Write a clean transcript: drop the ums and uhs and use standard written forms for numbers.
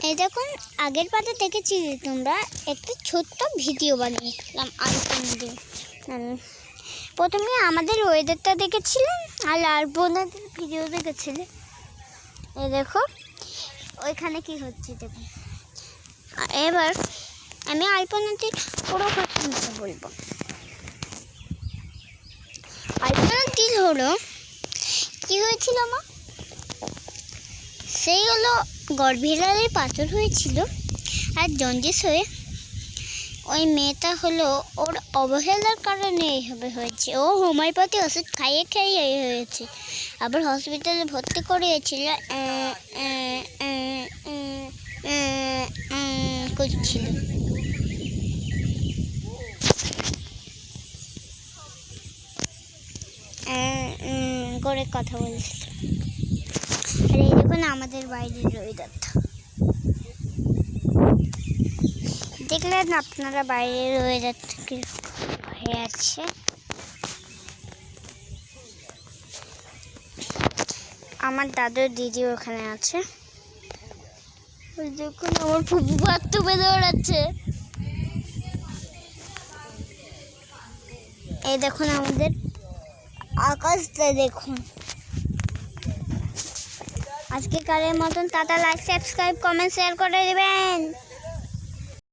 এই দেখুন, আগের পাতে দেখেছি তোমরা একটা ছোট্ট ভিডিও বানিয়েছিলাম আইফোন দিয়ে। প্রথমে আমাদের ওয়েদারটা দেখেছিলেন আর আলপনাদের ভিডিও দেখেছিলেন। এই দেখো ওইখানে কি হচ্ছে দেখুন। এবার আমি আলপনাদের পুরো ঘটনাটা বলবো। আলপনাদের হলো কি হয়েছিল মা, সেই হলো গর্ভেরালের পাথর হয়েছিল আর জন্ডিস হয়ে ওই মেয়েটা হলো ওর অবহেলার কারণে এইভাবে হয়েছে। ও হোমিওপ্যাথি ওষুধ খাইয়ে খাইয়ে হয়েছে, আবার হসপিটালে ভর্তি করিয়েছিল করছিল। করে কথা বলছিল। আর এই দেখুন আমাদের বাইরের ওয়েদারটা দেখলেন আপনারা, বাইরের ওয়েদারটা কি হয়ে আছে। আমার দাদুর দিদি ওখানে আছে। ওই দেখুন আমার ফুপু বাথরুমে দৌড়াচ্ছে। এই দেখুন আমাদের আকাশটা দেখুন। আজকে কালের মতন tata, like, subscribe, comment, share করে দেবেন।